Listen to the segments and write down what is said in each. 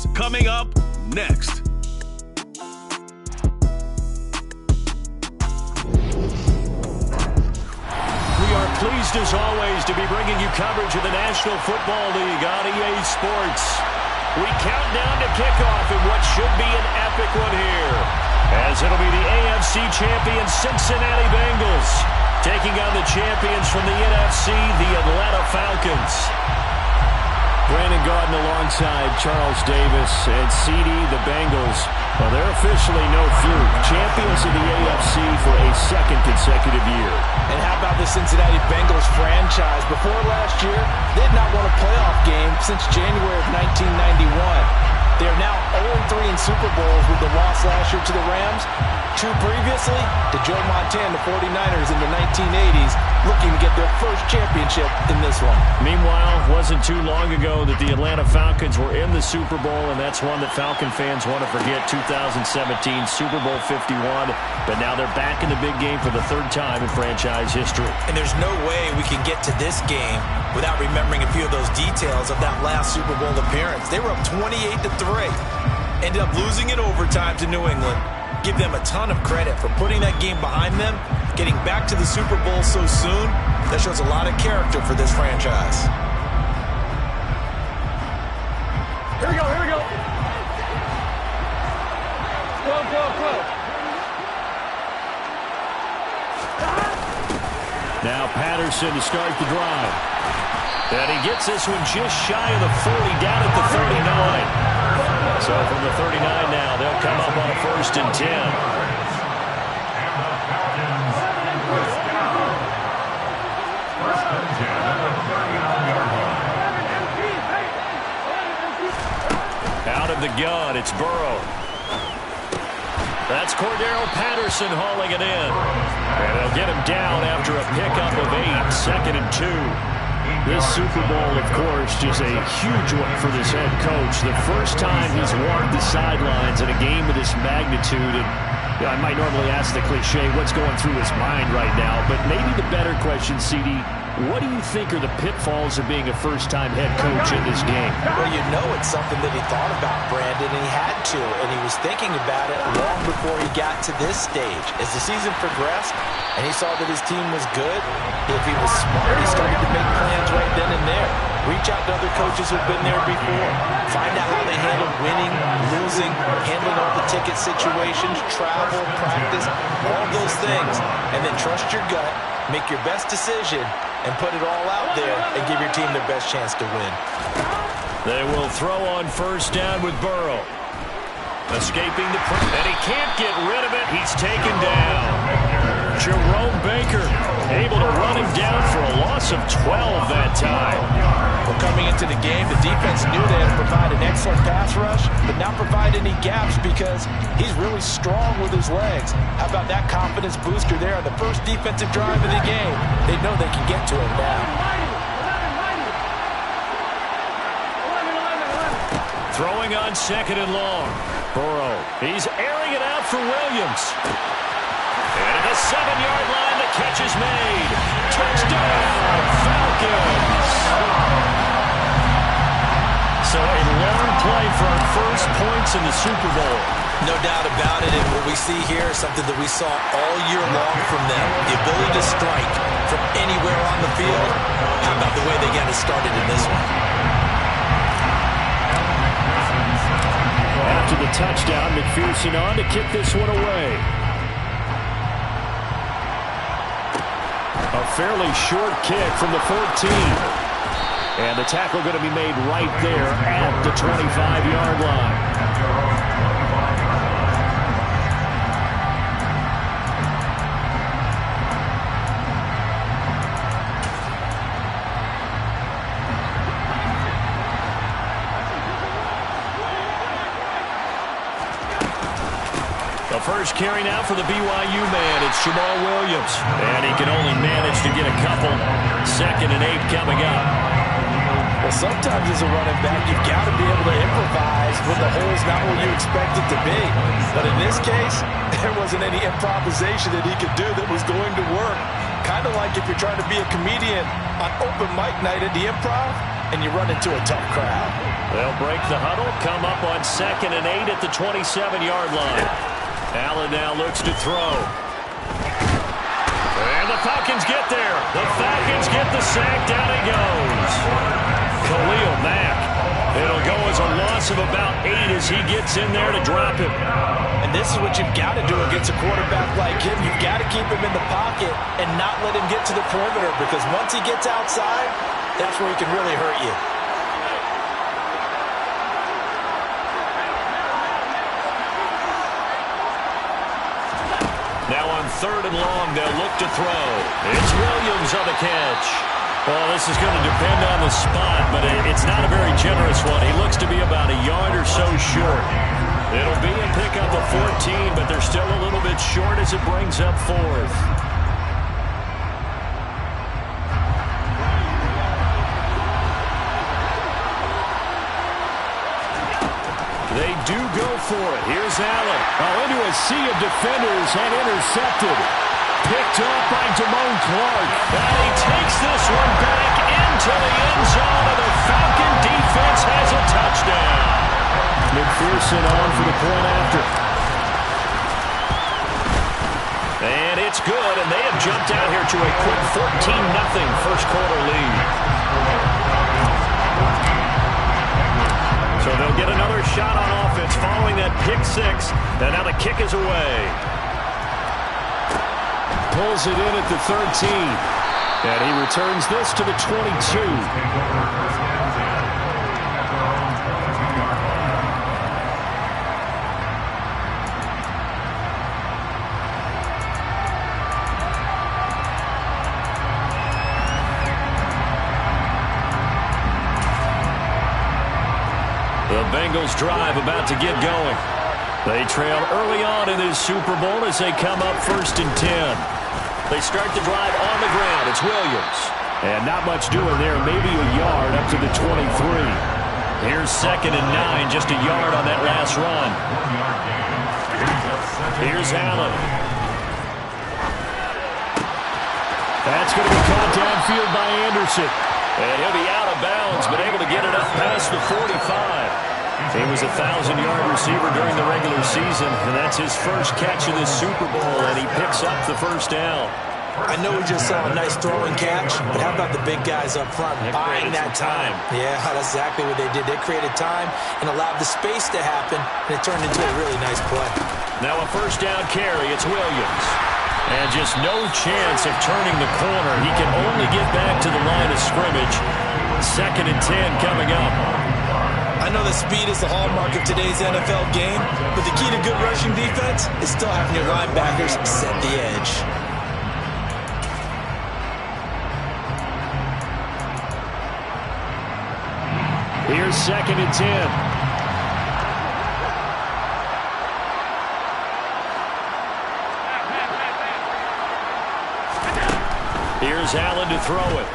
Sports, coming up next. We are pleased as always to be bringing you coverage of the National Football League on EA Sports. We count down to kickoff in what should be an epic one here, as it'll be the AFC champion Cincinnati Bengals taking on the champions from the NFC, the Atlanta Falcons. Brandon Gaudin alongside Charles Davis and CD, the Bengals. Well, they're officially no fluke. Champions of the AFC for a second consecutive year. And how about the Cincinnati Bengals franchise? Before last year, they had not won a playoff game since January of 1991. They are now 0-3 in Super Bowls with the loss last year to the Rams. 2 previously to Joe Montana, the 49ers in the 1980s, looking to get their first championship in this one. Meanwhile, it wasn't too long ago that the Atlanta Falcons were in the Super Bowl, and that's one that Falcon fans want to forget, 2017 Super Bowl 51. But now they're back in the big game for the 3rd time in franchise history. And there's no way we can get to this game without remembering a few of those details of that last Super Bowl appearance. They were up 28-3. Ended up losing in overtime to New England. Give them a ton of credit for putting that game behind them, getting back to the Super Bowl so soon. That shows a lot of character for this franchise. Here we go, here we go. Go. Now Patterson to start the drive. And he gets this one just shy of the 40, down at the 39. So from the 39 now, they'll come up on a 1st and 10. Out of the gun, it's Burrow. That's Cordero Patterson hauling it in. And they'll get him down after a pickup of 8, 2nd and 2. This Super Bowl, of course, just a huge one for this head coach. The first time he's walked the sidelines in a game of this magnitude. And I might normally ask the cliche, what's going through his mind right now? But maybe the better question, CD, what do you think are the pitfalls of being a first-time head coach in this game? Well, you know it's something that he thought about, Brandon, and he had to. And he was thinking about it long before he got to this stage. As the season progressed and he saw that his team was good, if he was smart, he started to make plans right then and there. Reach out to other coaches who've been there before. Find out how they handle winning, losing, handling all the ticket situations, travel, practice, all those things. And then trust your gut, make your best decision, and put it all out there and give your team their best chance to win. They will throw on 1st down with Burrow. Escaping the pressure, and he can't get rid of it. He's taken down. Jerome Baker able to run him down for a loss of 12 that time. Well, coming into the game, the defense knew they had to provide an excellent pass rush, but not provide any gaps because he's really strong with his legs. How about that confidence booster there on the first defensive drive of the game? They know they can get to him now. Throwing on 2nd and long. Burrow, he's airing it out for Williams. And at the 7-yard line, the catch is made. Touchdown, Falcons! So a long play for our first points in the Super Bowl. No doubt about it, and what we see here is something that we saw all year long from them. The ability to strike from anywhere on the field. How about the way they got it started in this one? After the touchdown, McPherson on to kick this one away. A fairly short kick from the 14. And the tackle going to be made right there at the 25-yard line. The first carry now for the BYU man. It's Jamal Williams. And he can only manage to get a couple. 2nd and 8 coming up. Well, sometimes as a running back, you've got to be able to improvise when the hole's not where you expect it to be. But in this case, there wasn't any improvisation that he could do that was going to work. Kind of like if you're trying to be a comedian on open mic night at the Improv, and you run into a tough crowd. They'll break the huddle, come up on 2nd and 8 at the 27-yard line. Allen now looks to throw. And the Falcons get there. The Falcons get the sack. Down he goes. Khalil Mack. It'll go as a loss of about 8 as he gets in there to drop him. And this is what you've got to do against a quarterback like him. You've got to keep him in the pocket and not let him get to the perimeter, because once he gets outside, that's where he can really hurt you. Now on 3rd and long, they'll look to throw. It's Williams on the catch. Well, this is going to depend on the spot, but it's not a very generous one. He looks to be about a yard or so short. It'll be a pickup of 14, but they're still a little bit short as it brings up 4th. They do go for it. Here's Allen. Into a sea of defenders and intercepted. Picked off by Damone Clark. And he takes this one back into the end zone, and the Falcon defense has a touchdown. McPherson on for the point after. And it's good, and they have jumped out here to a quick 14-0 first quarter lead. So they'll get another shot on offense following that pick 6, and now the kick is away. Pulls it in at the 13. And he returns this to the 22. The Bengals drive about to get going. They trail early on in this Super Bowl as they come up 1st and 10. They start the drive on the ground. It's Williams. And not much doing there. Maybe a yard up to the 23. Here's 2nd and 9. Just a yard on that last run. Here's Allen. That's going to be caught downfield by Anderson. And he'll be out of bounds, but able to get it up past the 45. He was a 1,000-yard receiver during the regular season, and that's his first catch of the Super Bowl, and he picks up the first down. I know we just saw a nice throwing catch, but how about the big guys up front buying that time? Yeah, that's exactly what they did. They created time and allowed the space to happen, and it turned into a really nice play. Now a first down carry. It's Williams. And just no chance of turning the corner. He can only get back to the line of scrimmage. 2nd and 10 coming up. I know that speed is the hallmark of today's NFL game, but the key to good rushing defense is still having your linebackers set the edge. Here's 2nd and 10. Here's Allen to throw it.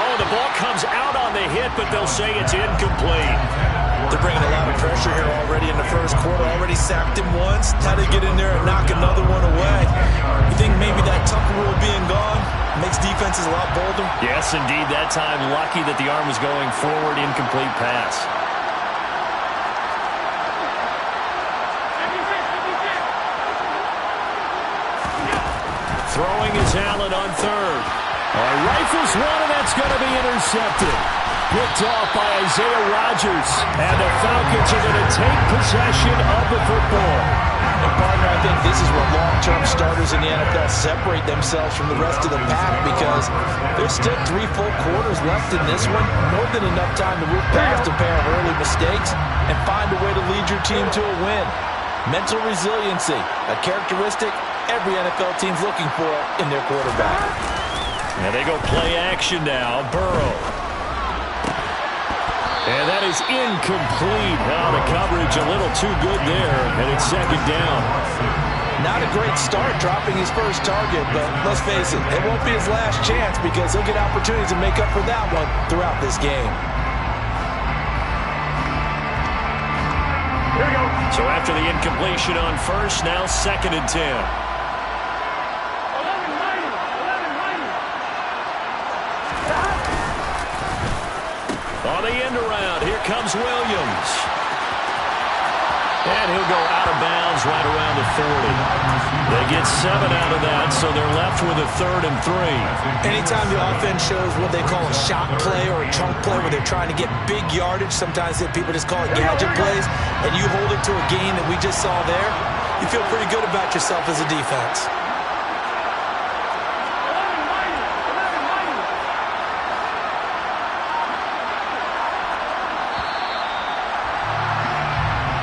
Oh, the ball comes out on the hit, but they'll say it's incomplete. They're bringing a lot of pressure here already in the first quarter. Already sacked him once. How to get in there and knock another one away. You think maybe that Tucker rule being gone makes defenses a lot bolder? Yes, indeed. That time, lucky that the arm was going forward. Incomplete pass. Throwing is Allen on 3rd. Rifles one, and that's going to be intercepted. Picked off by Isaiah Rodgers. And the Falcons are going to take possession of the football. And partner, I think this is where long-term starters in the NFL separate themselves from the rest of the pack, because there's still 3 full quarters left in this one. More than enough time to move past a pair of early mistakes and find a way to lead your team to a win. Mental resiliency, a characteristic every NFL team's looking for in their quarterback. And they go play action now. Burrow. And that is incomplete. Now the coverage a little too good there, and it's 2nd down. Not a great start dropping his first target, but let's face it, it won't be his last chance, because he'll get opportunities to make up for that one throughout this game. Here we go. So after the incompletion on first, now 2nd and 10. comes Williams. And he'll go out of bounds right around the 40. They get 7 out of that, so they're left with a 3rd and 3. Anytime the offense shows what they call a shot play or a chunk play where they're trying to get big yardage, sometimes people just call it gadget plays, and you hold it to a gain that we just saw there, you feel pretty good about yourself as a defense.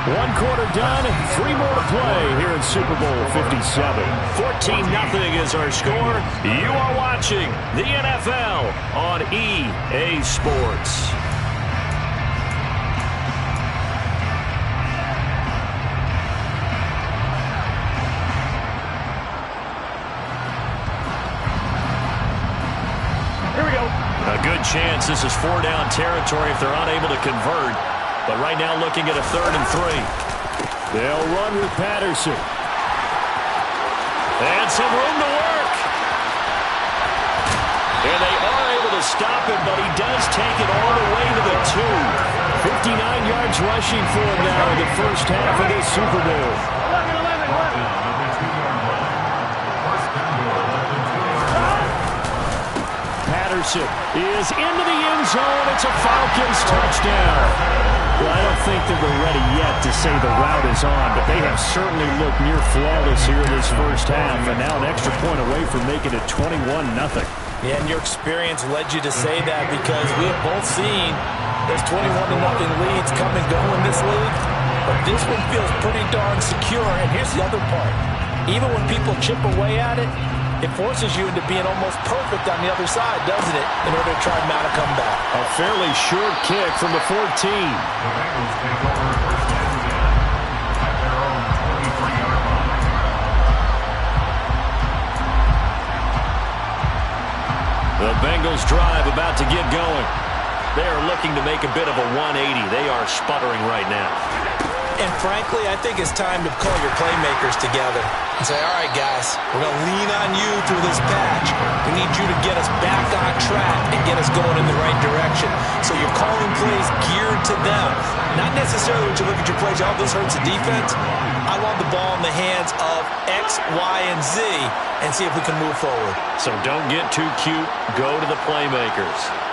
One quarter done, 3 more to play here in Super Bowl 57. 14-0 is our score. You are watching the NFL on EA Sports. Here we go. A good chance this is 4-down territory if they're unable to convert. But right now looking at a 3rd and 3. They'll run with Patterson. And some room to work. And they are able to stop him, but he does take it all the way to the 2. 59 yards rushing for him now in the first half of this Super Bowl. 11. Patterson is into the end zone. It's a Falcons touchdown. Well, I don't think that we're ready yet to say the route is on, but they have certainly looked near flawless here in this first half, and now an extra point away from making it 21-0. Yeah, and your experience led you to say that because we have both seen those 21-0 leads come and go in this league, but this one feels pretty darn secure, and here's the other part. Even when people chip away at it, it forces you into being almost perfect on the other side, doesn't it, in order to try and mount a comeback. A fairly short kick from the 14. The Bengals drive about to get going. They are looking to make a bit of a 180. They are sputtering right now. And frankly, I think it's time to call your playmakers together and say, all right, guys, we're going to lean on you through this patch. We need you to get us back on track and get us going in the right direction. So you're calling plays geared to them. Not necessarily when you look at your plays, oh, this hurts the defense. I want the ball in the hands of X, Y, and Z and see if we can move forward. So don't get too cute. Go to the playmakers.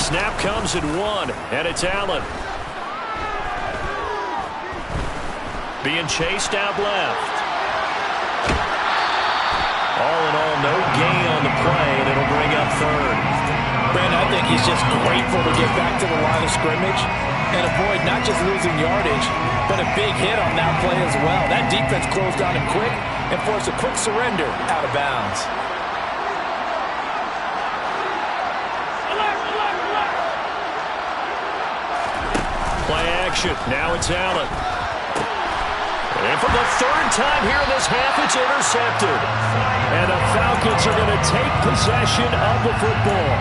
Snap comes at 1, and it's Allen. Being chased out left. All in all, no gain on the play, and it'll bring up 3rd. Brandon, I think he's just grateful to get back to the line of scrimmage and avoid not just losing yardage, but a big hit on that play as well. That defense closed on him quick and forced a quick surrender out of bounds. Play action. Now it's Allen. And for the 3rd time here in this half, it's intercepted. And the Falcons are going to take possession of the football.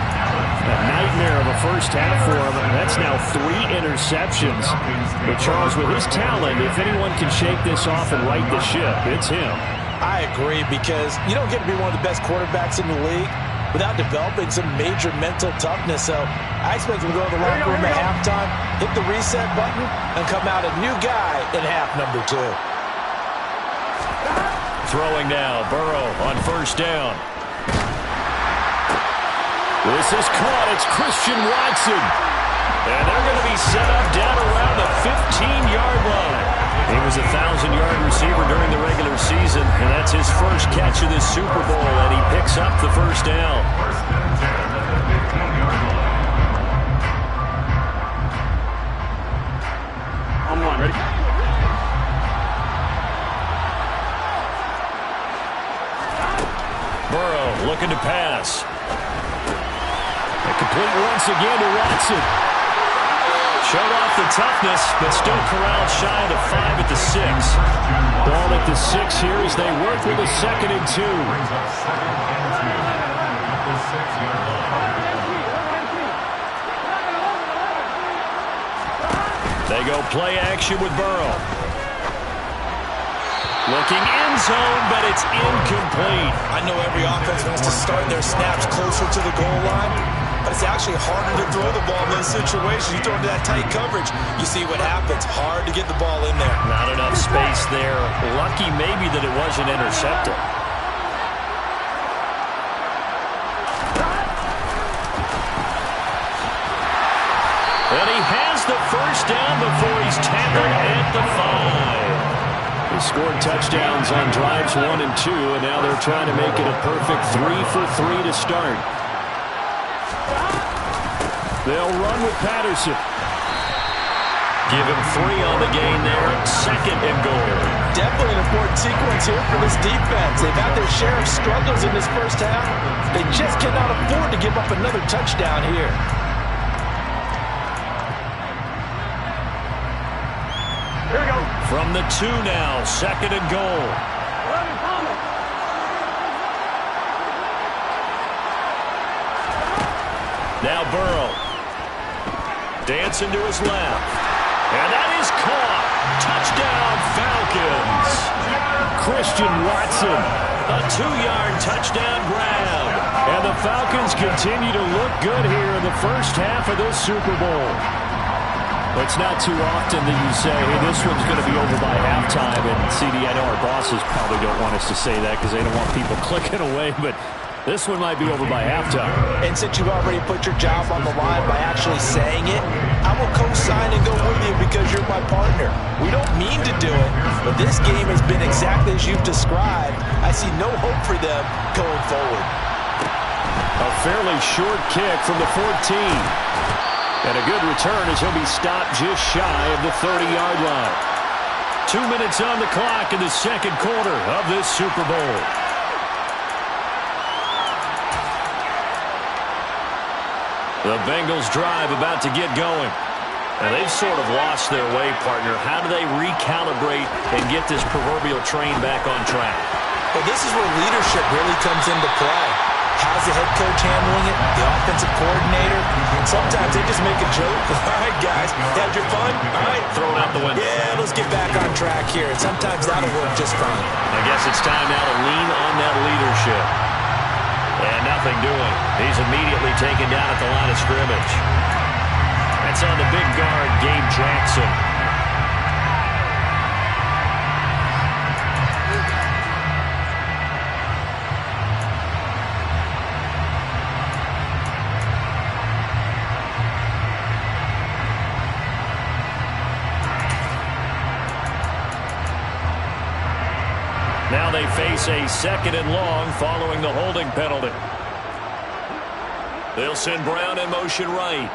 A nightmare of a first half for him. That's now 3 interceptions. But Charles, with his talent, if anyone can shake this off and right the ship, it's him. I agree, because you don't get to be one of the best quarterbacks in the league without developing some major mental toughness. So I expect him to go to the locker room at halftime, hit the reset button, and come out a new guy in half number 2. Throwing now, Burrow on 1st down. This is caught. It's Christian Watson. And they're going to be set up down around the 15-yard line. He was a 1,000-yard receiver during the regular season, and that's his first catch of this Super Bowl, and he picks up the 1st down. I'm on. Ready? Burrow looking to pass. A complete once again to Watson. Showed off the toughness, but still corralled shy of the 5 at the 6. Ball at the 6 here as they work with a 2nd and 2. They go play action with Burrow. Looking end zone, but it's incomplete. I know every offense wants to start their snaps closer to the goal line, but it's actually harder to throw the ball in those situations. You throw into that tight coverage, you see what happens. Hard to get the ball in there. Not enough space there. Lucky maybe that it wasn't intercepted. And he has the first down before he's tackled at the 5. They scored touchdowns on drives 1 and 2, and now they're trying to make it a perfect 3 for 3 to start. They'll run with Patterson. Give him 3 on the gain there. 2nd and goal. Definitely an important sequence here for this defense. They've had their share of struggles in this first half. They just cannot afford to give up another touchdown here. Here we go. From the 2 now, 2nd and goal. Now Burrow. Dancing to his left. And that is caught. Touchdown, Falcons. Christian Watson. A 2-yard touchdown grab. And the Falcons continue to look good here in the first half of this Super Bowl. It's not too often that you say, hey, this one's going to be over by halftime. And CD, I know our bosses probably don't want us to say that because they don't want people clicking away, but this one might be over by halftime. And since you've already put your job on the line by actually saying it, I will co-sign and go with you because you're my partner. We don't mean to do it, but this game has been exactly as you've described. I see no hope for them going forward. A fairly short kick from the 14. And a good return as he'll be stopped just shy of the 30-yard line. 2 minutes on the clock in the second quarter of this Super Bowl. The Bengals drive about to get going. And they've sort of lost their way, partner. How do they recalibrate and get this proverbial train back on track? Well, this is where leadership really comes into play. How's the head coach handling it? The offensive coordinator? Sometimes they just make a joke. All right, guys, had your fun? All right. Throw it out the window. Yeah, let's get back on track here. And sometimes that'll work just fine. I guess it's time now to lean on that leadership. And nothing doing. He's immediately taken down at the line of scrimmage. That's on the big guard, Gabe Jackson. Now they face a 2nd and long following the holding penalty. They'll send Brown in motion right.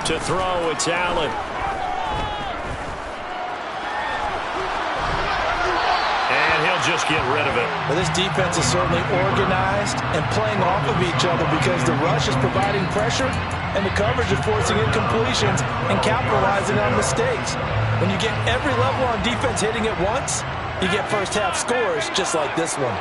To throw, it's Allen. And he'll just get rid of it. Well, this defense is certainly organized and playing off of each other because the rush is providing pressure and the coverage is forcing incompletions and capitalizing on mistakes. When you get every level on defense hitting at once, you get first half scores just like this one.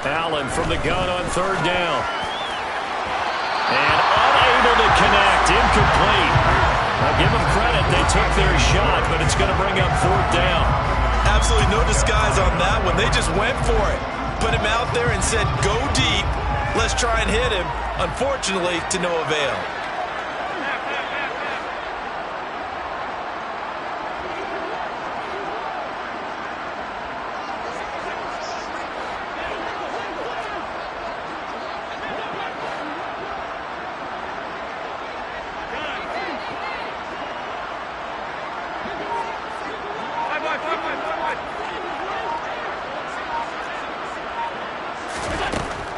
Allen from the gun on 3rd down. And unable to connect. Incomplete. I'll give them credit. They took their shot, but it's going to bring up 4th down. Absolutely no disguise on that one. They just went for it. Put him out there and said, go deep. Let's try and hit him. Unfortunately, to no avail.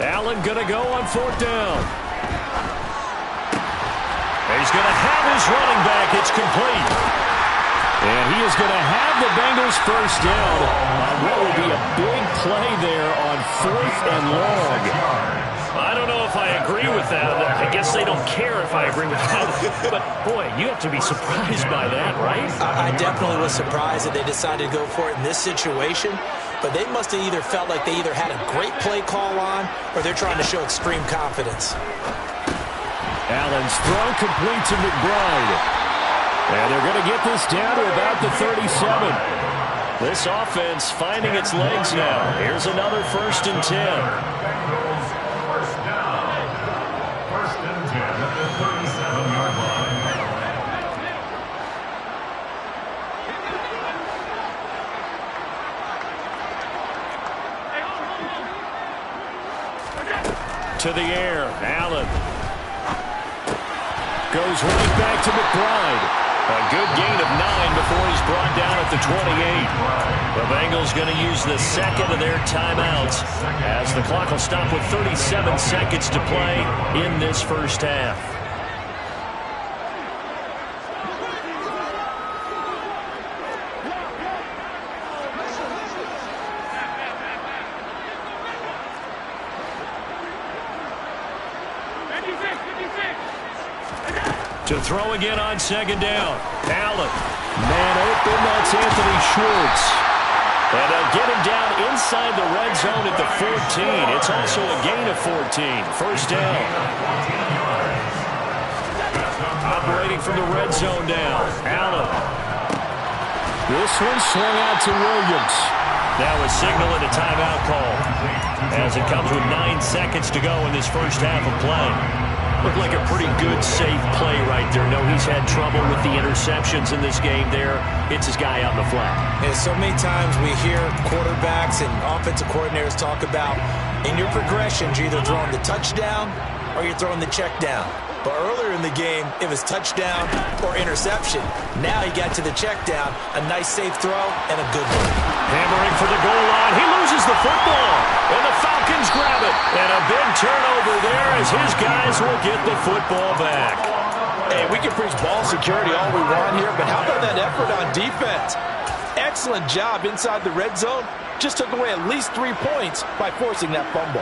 Allen going to go on 4th down. He's going to have his running back. It's complete. And he is going to have the Bengals first down on what will be a big play there on 4th and long. I don't know if I agree with that. I guess they don't care if I agree with that. But, boy, you have to be surprised by that, right? I definitely was surprised that they decided to go for it in this situation. But they must have either felt like they either had a great play call on or they're trying to show extreme confidence. Allen's throw complete to McBride. And they're going to get this down to about the 37. This offense finding its legs now. Here's another 1st and 10. First down. 1st and 10 at the 37-yard line. To the air, Allen. Goes right back to McBride. A good gain of 9 before he's brought down at the 28. The Bengals going to use the second of their timeouts as the clock will stop with 37 seconds to play in this first half. To throw again on 2nd down. Allen. Man open, that's Anthony Schwartz. And they'll get him down inside the red zone at the 14. It's also a gain of 14. 1st down. Operating from the red zone down. Allen. This one swung out to Williams. That was signaling a timeout call as it comes with 9 seconds to go in this first half of play. Looked like a pretty good, safe play right there. No, he's had trouble with the interceptions in this game there. It's his guy out in the flat. Yeah, so many times we hear quarterbacks and offensive coordinators talk about in your progressions, you're either throwing the touchdown or you're throwing the check down. But earlier in the game, it was touchdown or interception. Now he got to the check down, a nice safe throw, and a good one. Hammering for the goal line. He loses the football, and the Falcons grab it. And a big turnover there as his guys will get the football back. Hey, we can preach ball security all we want here, but how about that effort on defense? Excellent job inside the red zone. Just took away at least 3 points by forcing that fumble.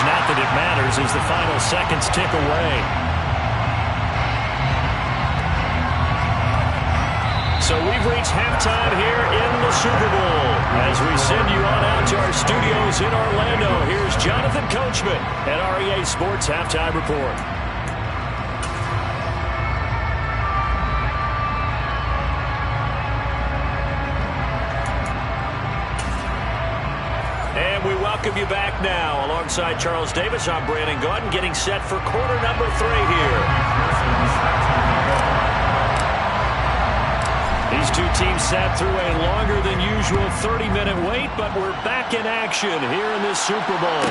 Not that it matters as the final seconds tick away. So we've reached halftime here in the Super Bowl. As we send you on out to our studios in Orlando, here's Jonathan Coachman at REA Sports Halftime Report. We welcome you back now. Alongside Charles Davis, I'm Brandon Gaudin, getting set for quarter number 3 here. These two teams sat through a longer than usual 30-minute wait, but we're back in action here in this Super Bowl.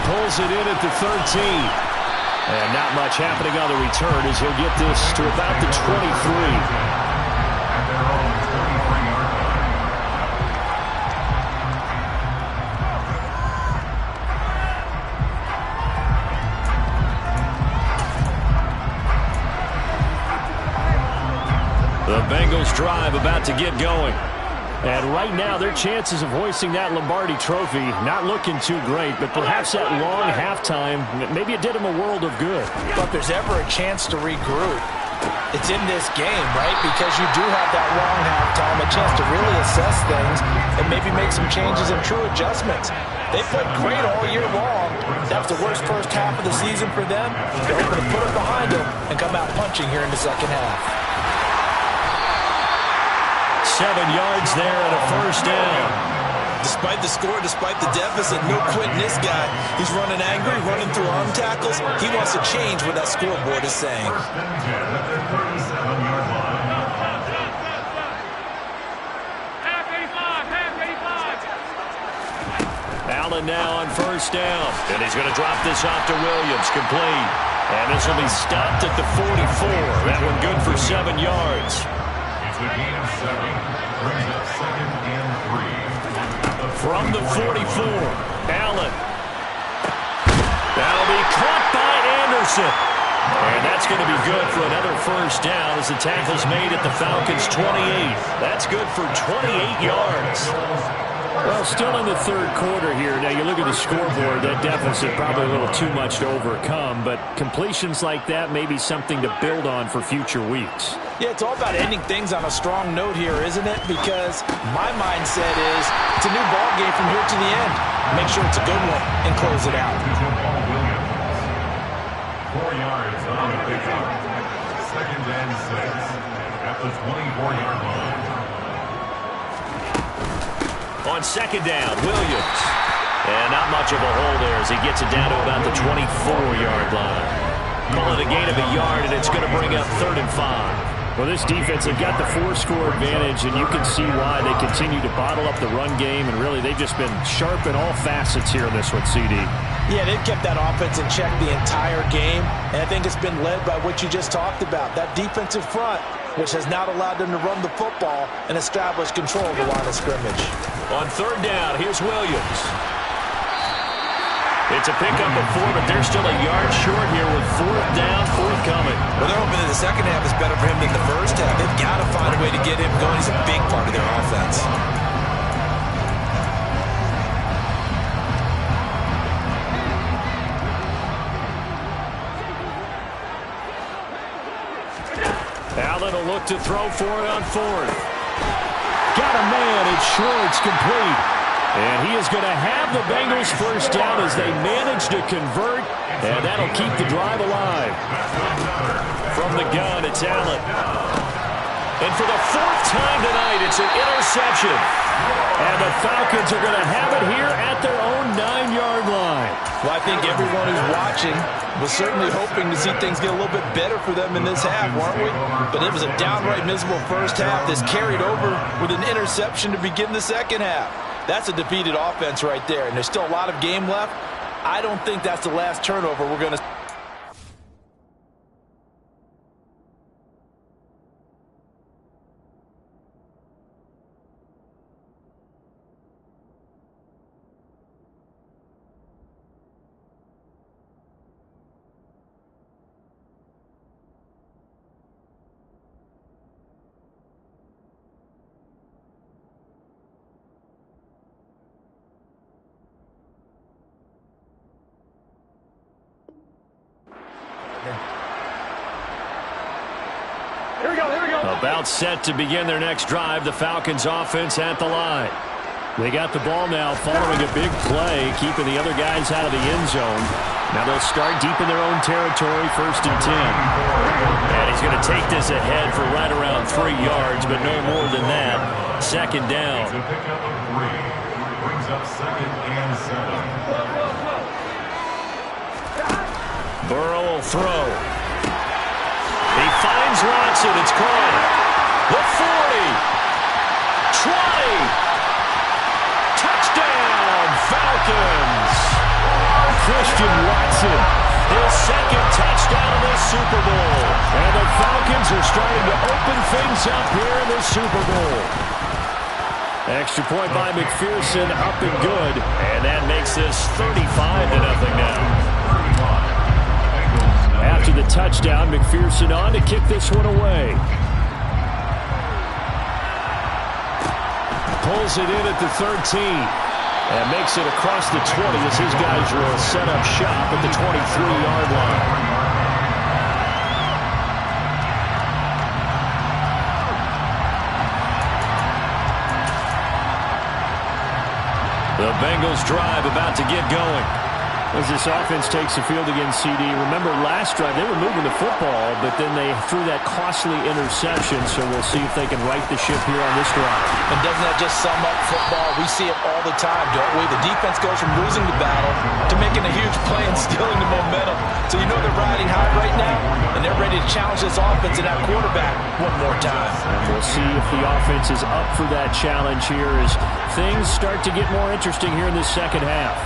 Pulls it in at the 13. And not much happening on the return as he'll get this to about the 23. The Bengals drive about to get going. And right now, their chances of hoisting that Lombardi trophy not looking too great, but perhaps that long halftime, maybe it did them a world of good. But if there's ever a chance to regroup, it's in this game, right? Because you do have that long halftime, a chance to really assess things and maybe make some changes and true adjustments. They played great all year long. That was the worst first half of the season for them. They're hoping to put it behind them and come out punching here in the second half. 7 yards there and a first down. Despite the score, despite the deficit, no quitting this guy. He's running angry, running through arm tackles. He wants to change what that scoreboard is saying. Allen now on first down. And he's going to drop this off to Williams, complete. And this will be stopped at the 44. That one good for 7 yards. It's a gain of 7. Brings up 2nd and 3. From the 44, Allen. That'll be caught by Anderson. And that's going to be good for another first down as the tackle's made at the Falcons' 28. That's good for 28 yards. Well, still in the third quarter here. Now, you look at the scoreboard, that deficit probably a little too much to overcome, but completions like that may be something to build on for future weeks. Yeah, it's all about ending things on a strong note here, isn't it? Because my mindset is it's a new ball game from here to the end. Make sure it's a good one and close it out. 4 yards on the pickup. 2nd and 6 at the 24-yard line. On 2nd down, Williams. And not much of a hole there as he gets it down to about the 24-yard line. Call it a gain of a yard, and it's going to bring up 3rd and 5. Well, this defense, they've got the 4-score advantage, and you can see why they continue to bottle up the run game, and really they've just been sharp in all facets here in this one, CD. Yeah, they've kept that offense in check the entire game, and I think it's been led by what you just talked about, that defensive front, which has not allowed them to run the football and establish control of the line of scrimmage. On 3rd down, here's Williams. It's a pickup of 4, but they're still a yard short here with 4th down, forthcoming. Well, they're hoping that the second half is better for him than the first half. They've got to find a way to get him going. He's a big part of their offense. Allen will look to throw for it on 4th. Got a man, it's short, it's complete. And he is going to have the Bengals first down as they manage to convert, and that'll keep the drive alive. From the gun, it's Allen. And for the 4th time tonight, it's an interception. And the Falcons are going to have it here at their own 9-yard line. Well, I think everyone who's watching was certainly hoping to see things get a little bit better for them in this half, weren't we? But it was a downright miserable first half that's carried over with an interception to begin the second half. That's a defeated offense right there, and there's still a lot of game left. I don't think that's the last turnover we're going to. About set to begin their next drive, the Falcons offense at the line. They got the ball now following a big play, keeping the other guys out of the end zone. Now they'll start deep in their own territory, 1st and 10. And he's going to take this ahead for right around 3 yards, but no more than that. 2nd down. It's a pickup of 3. Brings up 2nd and 7. Burrow will throw. He finds Watson. It's caught. The 40. 20. Touchdown, Falcons. Christian Watson. His 2nd touchdown of the Super Bowl. And the Falcons are starting to open things up here in the Super Bowl. Extra point by McPherson, up and good. And that makes this 35-0 now. After the touchdown, McPherson on to kick this one away. Pulls it in at the 13. And makes it across the 20 as his guys will set up shop at the 23-yard line. The Bengals drive about to get going. As this offense takes the field against CD, remember last drive they were moving the football, but then they threw that costly interception, so we'll see if they can right the ship here on this drive. And doesn't that just sum up football? We see it all the time, don't we? The defense goes from losing the battle to making a huge play and stealing the momentum. So you know they're riding high right now, and they're ready to challenge this offense and that quarterback one more time. And we'll see if the offense is up for that challenge here as things start to get more interesting here in this second half.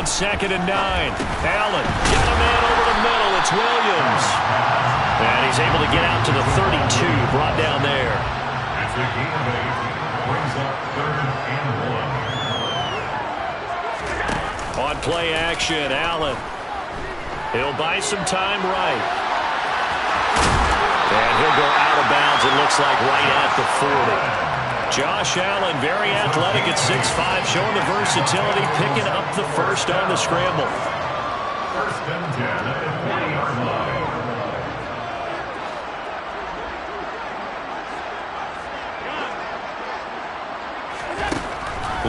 on 2nd and 9. Allen got a man over the middle. It's Williams. And he's able to get out to the 32, brought down there. It's a gain of 8. Brings up 3rd and 1. On play action, Allen. He'll buy some time right. And he'll go out of bounds, it looks like, right at the 40. Josh Allen, very athletic at 6'5", showing the versatility, picking up the first on the scramble. 1st and 10 at the 40-yard line.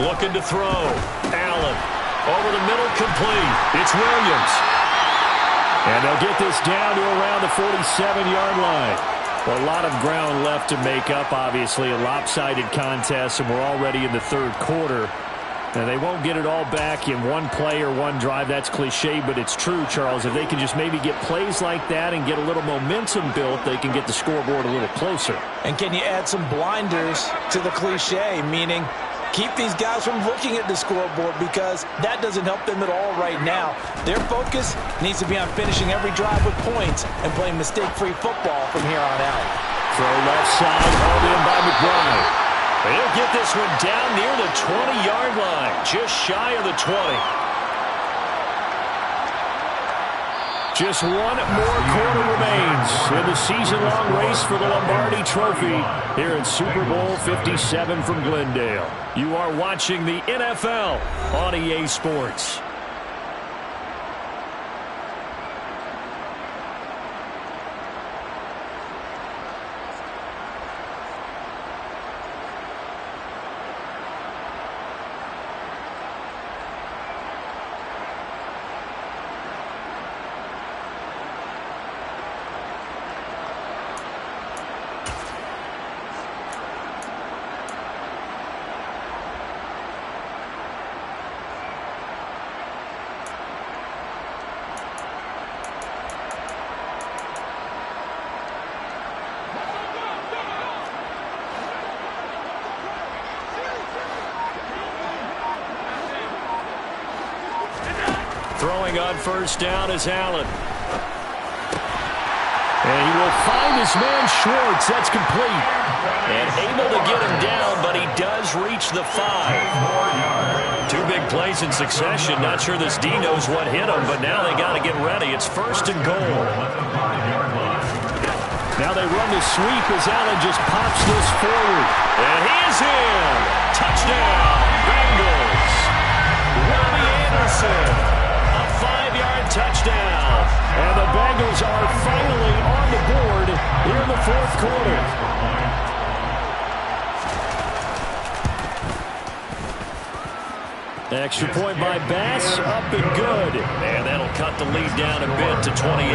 Looking to throw. Allen over the middle, complete. It's Williams. And they'll get this down to around the 47-yard line. Well, a lot of ground left to make up, obviously. A lopsided contest, and we're already in the 3rd quarter. And they won't get it all back in one play or one drive. That's cliche, but it's true, Charles. If they can just maybe get plays like that and get a little momentum built, they can get the scoreboard a little closer. And can you add some blinders to the cliche, meaning keep these guys from looking at the scoreboard, because that doesn't help them at all right now. Their focus needs to be on finishing every drive with points and playing mistake-free football from here on out. Throw left side, hauled in by McBride. They'll get this one down near the 20-yard line, just shy of the 20. Just one more quarter remains in the season-long race for the Lombardi Trophy here in Super Bowl 57 from Glendale. You are watching the NFL on EA Sports. Throwing on 1st down is Allen. And he will find his man Schwartz. That's complete. And able to get him down, but he does reach the 5. 2 big plays in succession. Not sure this D knows what hit him, but now they got to get ready. It's 1st and goal. Now they run the sweep as Allen just pops this forward. And he is in. Touchdown, Bengals. Robbie Anderson. 5-yard touchdown. And the Bengals are finally on the board here in the 4th quarter. Extra point by Bass, up and good. And that'll cut the lead down a bit to 28.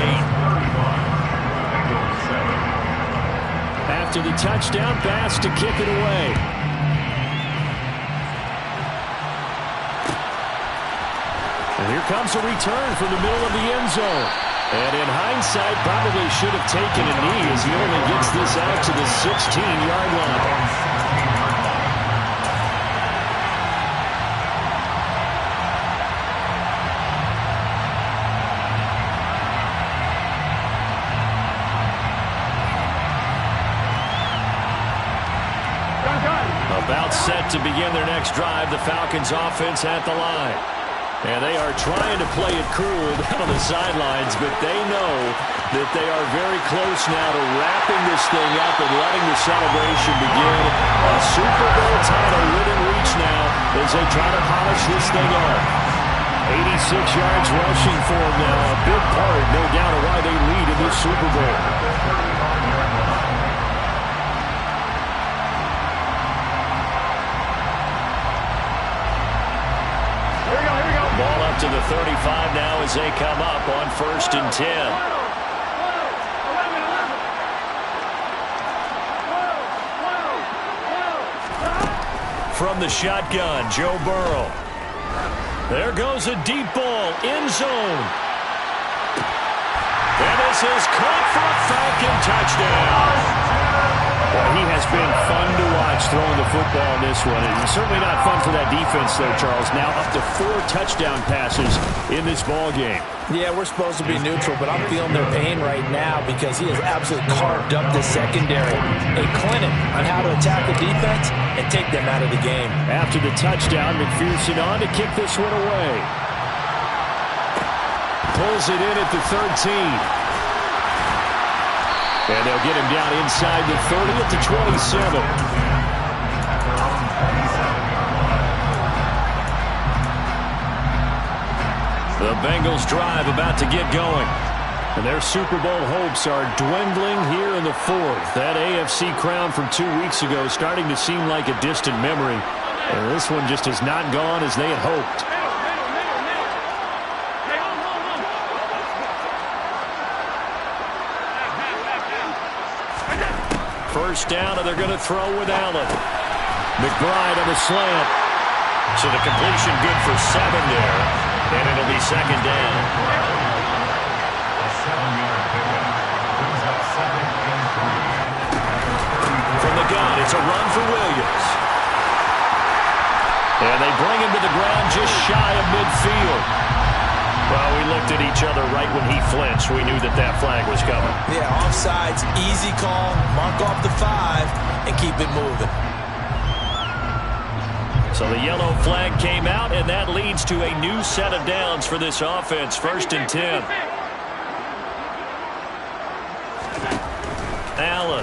After the touchdown, Bass to kick it away. And here comes a return from the middle of the end zone. And in hindsight, probably should have taken a knee as he only gets this out to the 16-yard line. About set to begin their next drive, the Falcons offense at the line. And they are trying to play it cool down on the sidelines, but they know that they are very close now to wrapping this thing up and letting the celebration begin. A Super Bowl title within reach now as they try to polish this thing up. 86 yards rushing for them now. A big part, no doubt, of why they lead in this Super Bowl. Ball up to the 35 now as they come up on 1st and 10. From the shotgun, Joe Burrow. There goes a deep ball, end zone. And this is caught for a Falcon touchdown. Well, he has been fun to watch throwing the football in this one. It's certainly not fun for that defense, though, Charles. Now up to 4 touchdown passes in this ball game. Yeah, we're supposed to be neutral, but I'm feeling their pain right now because he has absolutely carved up the secondary. A clinic on how to attack the defense and take them out of the game. After the touchdown, McPherson on to kick this one away. Pulls it in at the 13. And they'll get him down inside the 30 at the 27. The Bengals drive about to get going. And their Super Bowl hopes are dwindling here in the 4th. That AFC crown from 2 weeks ago is starting to seem like a distant memory. And this one just has not gone as they had hoped. First down, and they're going to throw with Allen. McBride on the slant. So the completion good for 7 there. And it'll be second down. A 7-yard pickup. Brings up 2nd and 3. From the gun, it's a run for Williams. And they bring him to the ground just shy of midfield. Well, we looked at each other right when he flinched. We knew that that flag was coming. Yeah, offsides, easy call, mark off the 5, and keep it moving. So the yellow flag came out, and that leads to a new set of downs for this offense. 1st and 10. Allen.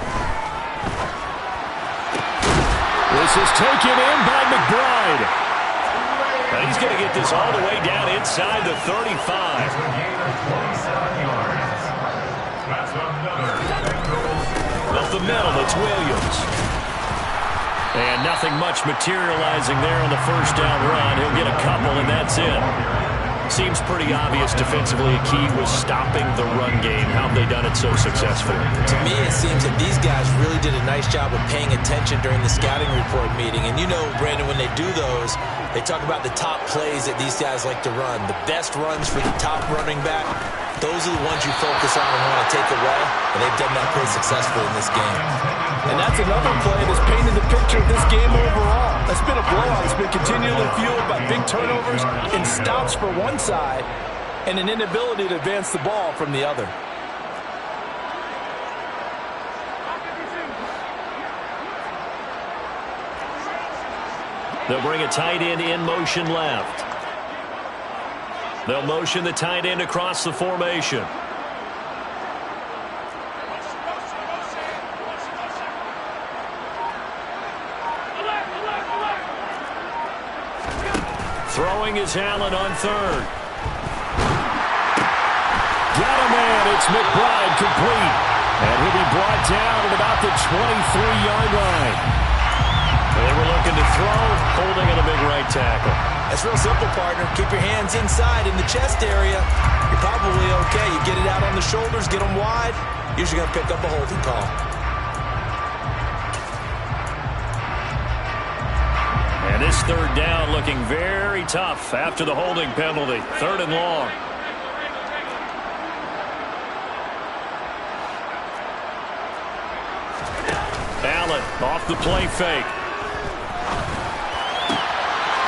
This is taken in by McBride. And he's going to get this all the way down inside the 35. Gain of 27 yards. That's another Bengals. Up the middle, it's Williams. And nothing much materializing there on the first down run. He'll get a couple, and that's it. Seems pretty obvious defensively a key was stopping the run game. How have they done it so successfully? To me, it seems that these guys really did a nice job of paying attention during the scouting report meeting. And you know, Brandon, when they do those, they talk about the top plays that these guys like to run. The best runs for the top running back, those are the ones you focus on and want to take away. And they've done that pretty successfully in this game. And that's another play that's painted the picture of this game overall. It's been a blowout. It's been continually fueled by big turnovers and stops for one side and an inability to advance the ball from the other. They'll bring a tight end in motion left. They'll motion the tight end across the formation. Throwing is Allen on 3rd. Got a man. It's McBride complete. And he'll be brought down at about the 23-yard line. They were looking to throw, holding at a big right tackle. It's real simple, partner. Keep your hands inside in the chest area. You're probably okay. You get it out on the shoulders, get them wide. Usually going to pick up a holding call. And this 3rd down looking very tough after the holding penalty. 3rd and long. Allen off the play fake.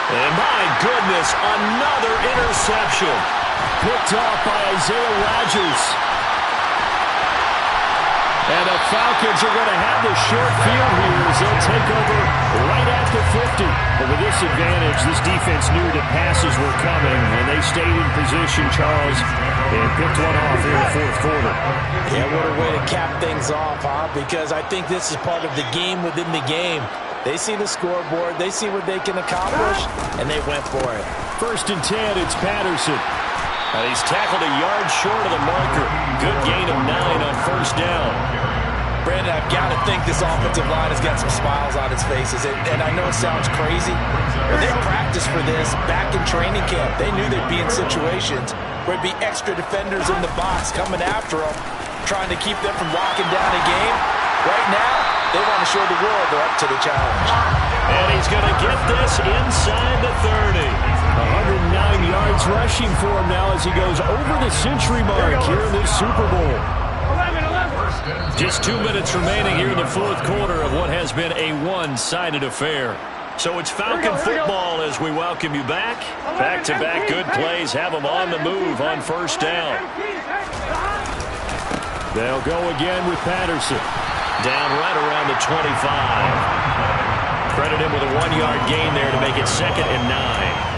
And my goodness, another interception. Picked off by Isaiah Rodgers. And the Falcons are going to have the short field here as they'll take over right at the 50. But with this advantage, this defense knew that passes were coming, and they stayed in position, Charles, and picked one off here in the 4th quarter. Yeah, what a way to cap things off, huh? Because I think this is part of the game within the game. They see the scoreboard, they see what they can accomplish, and they went for it. 1st and 10, it's Patterson. And he's tackled a yard short of the marker. Good gain of 9 on 1st down. Brandon, I've got to think this offensive line has got some smiles on its faces. And I know it sounds crazy, but they practiced for this back in training camp. They knew they'd be in situations where it'd be extra defenders in the box coming after them, trying to keep them from locking down a game. Right now, they want to show the world they're up to the challenge. And he's going to get this inside the 30. 109 yards rushing for him now as he goes over the century mark here in this Super Bowl. Just 2 minutes remaining here in the fourth quarter of what has been a one-sided affair. So it's Falcon football as we welcome you back. Back-to-back good plays have them on the move on first down. They'll go again with Patterson. Down right around the 25. Credit him with a 1-yard gain there to make it 2nd and 9.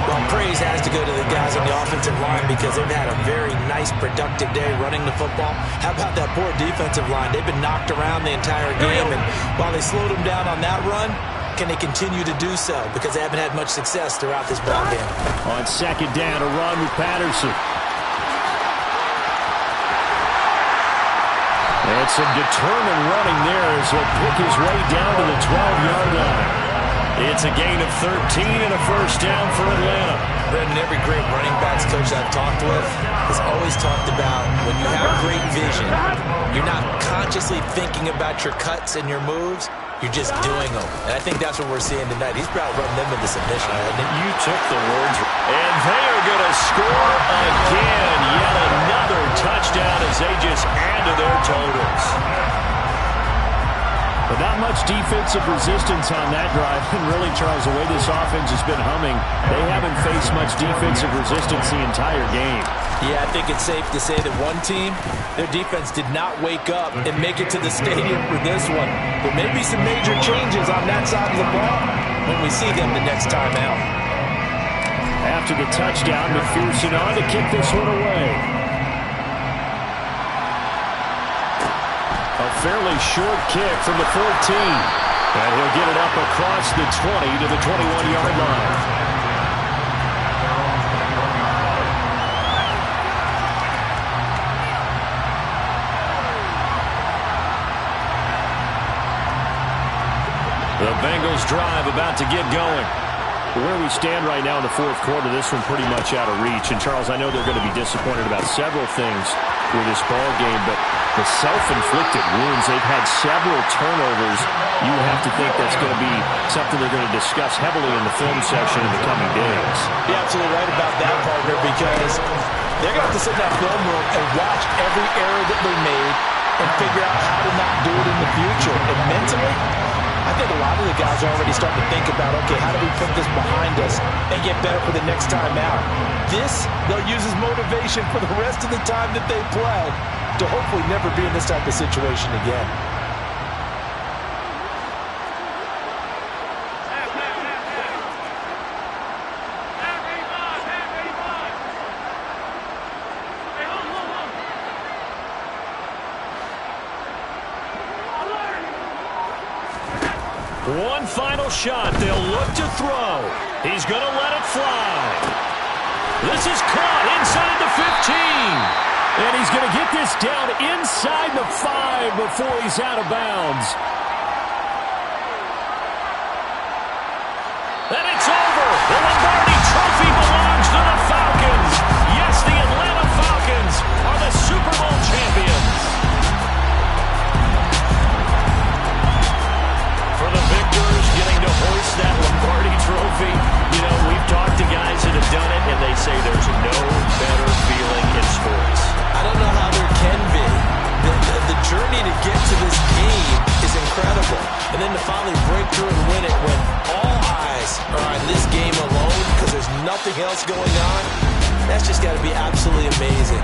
Well, praise has to go to the guys on the offensive line because they've had a very nice, productive day running the football. How about that poor defensive line? They've been knocked around the entire game, and while they slowed them down on that run, can they continue to do so? Because they haven't had much success throughout this ball game. On 2nd down, a run with Patterson. And some determined running there as he'll pick his way down to the 12-yard line. It's a gain of 13 and a first down for Atlanta. Brendan, every great running backs coach I've talked with has always talked about when you have great vision, you're not consciously thinking about your cuts and your moves. You're just doing them. And I think that's what we're seeing tonight. He's about running them into submission. You took the words. And they are going to score again. Yet another touchdown as they just add to their totals. But not much defensive resistance on that drive. And really, Charles, the way this offense has been humming, they haven't faced much defensive resistance the entire game. Yeah, I think it's safe to say that one team, their defense did not wake up and make it to the stadium for this one. There may be some major changes on that side of the ball when we see them the next time out. After the touchdown, McPherson on to kick this one away. A fairly short kick from the 14. And he'll get it up across the 20 to the 21-yard line. The Bengals drive about to get going. Where we stand right now in the fourth quarter, this one pretty much out of reach. And, Charles, I know they're going to be disappointed about several things with this ball game, but the self-inflicted wounds, they've had several turnovers. You have to think that's going to be something they're going to discuss heavily in the film session in the coming days. You're absolutely right about that, partner, because they're going to have to sit in that film room and watch every error that they made and figure out how to not do it in the future. And mentally, I think a lot of the guys are already starting to think about, okay, how do we put this behind us and get better for the next time out? This, they'll use as motivation for the rest of the time that they play to hopefully never be in this type of situation again. One final shot. They'll look to throw. He's going to let it fly. This is caught inside the 15. And he's going to get this down inside the 5 before he's out of bounds. And it's over. The Lombardi Trophy belongs to the Falcons. Yes, the Atlanta Falcons are the Super Bowl champions. For the victors getting to hoist that Lombardi Trophy, you know, we've talked to guys that have done it, and they say there's no better feeling in sports. I don't know how there can be. The journey to get to this game is incredible. And then to finally break through and win it when all eyes are on this game alone because there's nothing else going on, that's just got to be absolutely amazing.